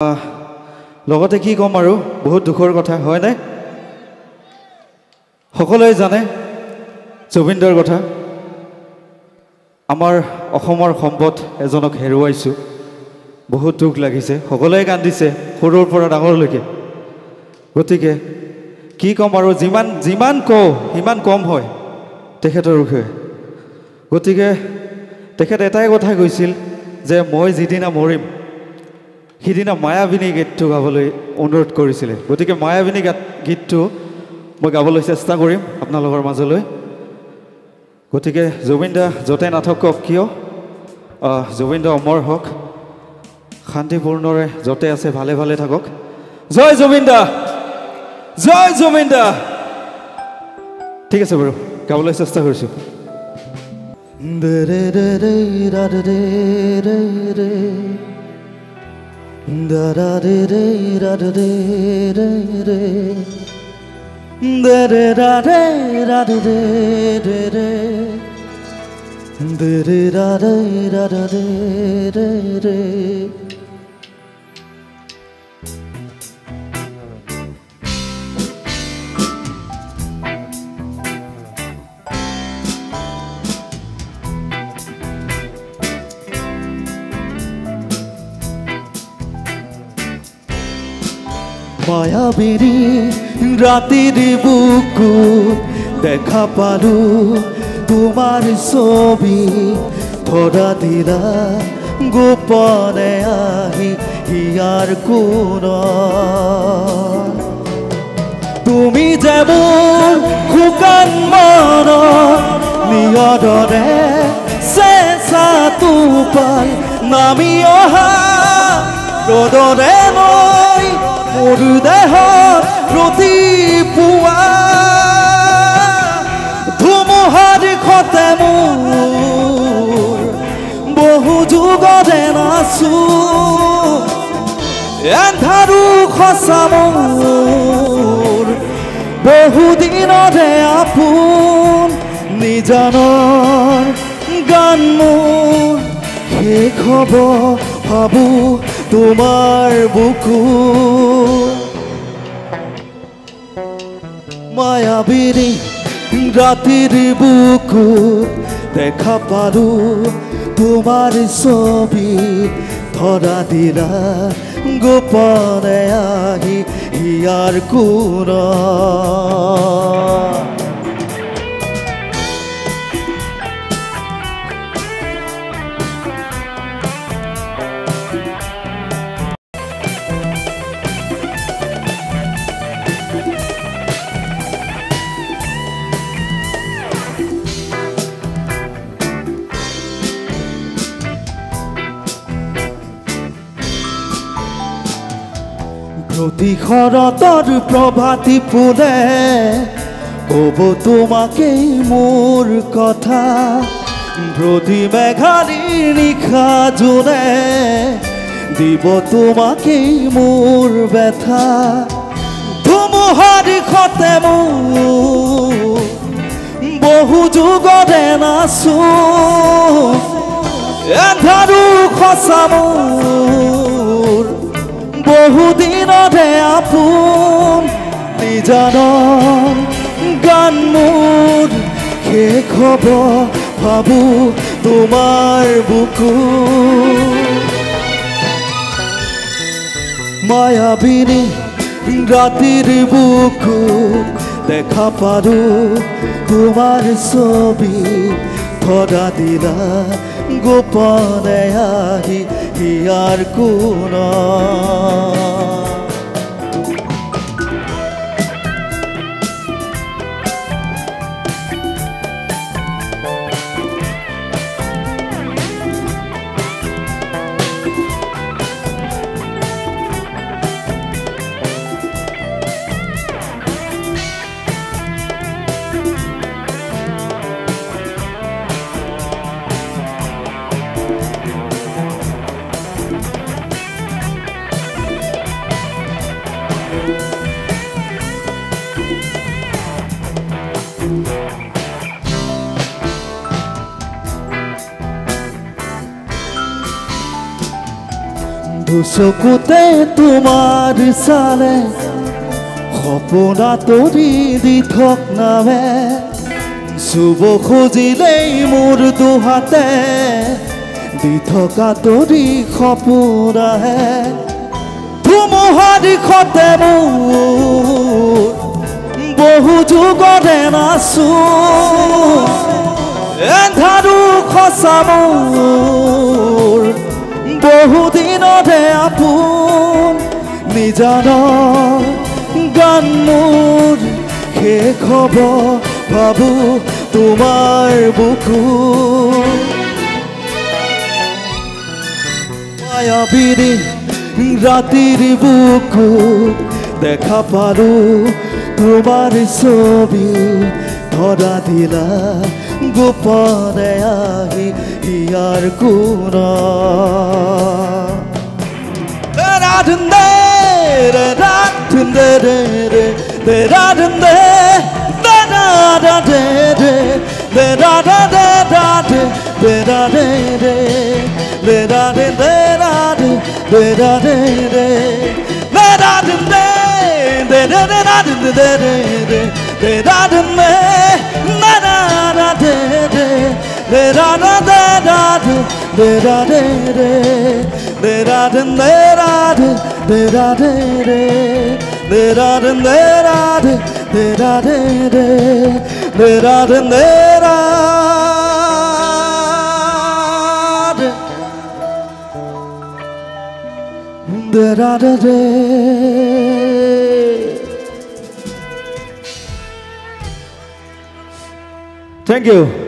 লগতে কি কম আৰু বহুত দুখৰ কথা হয় নাই সকলোৱে জানে জুবিনদাৰ কথা আমাৰ অসমৰ সম্পদ এজনক হেৰুৱাইছো বহুত দুখ লাগিছে সকলোৱে কান্দিছে সৰুৰ পৰা ডাঙৰলৈকে গতিকে কি কম আৰু যিমান কও সিমান কম হয় তেখেতৰ বিষয়ে গতিকে তেখেত এটাই কথা কৈছিল যে মই যিদিনা মৰিম সিদিনা মায়াবিনী গীতটো গাবলৈ অনুৰোধ কৰিছিলে গতিকে মায়াবিনী গীতটো মই গাবলৈ চেষ্টা কৰিম আপোনালোকৰ মাজলৈ গতিকে জুবিনদা য'তে নাথাকক কিয় জুবিনদা অমৰ হওক শান্তিপূৰ্ণৰে য'তে আছে ভালে ভালে থাকক জয় জুবিনদা ঠিক আছে বাৰু গাবলৈ চেষ্টা কৰিছোঁ da da de de da da de de de da da da de da da de de de da da da da de de de মায়াবিনী রাতের বুকুত দেখা পালো তোমার ছবি ধরা দিলা গোপনে আহি হিয়ার কোন তুমি যেমন শুকান মন নিয়দনে চেঁচা টোপাল নামি অহা ৰদনে মই মোৰ দেহত ৰাতিপুৱা ধুমুহাৰ খতে মোৰ বহু যুগতে নাচো এন্ধাৰো খচা মোৰ বহু দিনতে আপোন নিজানৰ গান মোৰ শেষ হ'ব ভাবো তোমার বুকু মায়াবিনী রাতের বুকু দেখা পালো তোমার ছবি ধরা দিলা গোপনে আহি হিয়ার কোন প্রতি শৰতৰ প্ৰভাতী ফুলে ক'ব তোমাকেই মোৰ কথা প্ৰতি মেঘালীৰ নিশা জোনে দিব তোমাকেই মোৰ ব্যথা ধুমুহাৰ খতে মোৰ বহু যুগতে নাচো এন্ধাৰো খচা মোৰ বহু দিনতে আপোন নিজানৰ গান মোৰ শেষ হ'ব ভাবো তোমাৰ বুকু মায়াবিনী ৰাতিৰ বুকু দেখা পালো তোমাৰ ছবি ধৰা দিলা গোপনে আহি হিয়াৰ কোন দুচকুতে তোমাৰ চালে সপোনা তৰি দি থক নামে চুব খুজিলেই মোৰ দুহাতে দি থকা তৰি সপোনাহে ধুমুহা দিশতে মোৰ বহু যুগতে নাচো এন্ধাৰো খচা মোৰ বহু দিনতে আপোন নিজানৰ গান মোৰ শেষ হ'ব ভাবো তোমাৰ বুকু মায়াবিনী ৰাতিৰ বুকু দেখা পালো তোমাৰ ছবি ধৰা দিলা গোপনে আহি ইয়াৰ কোনা Thank you.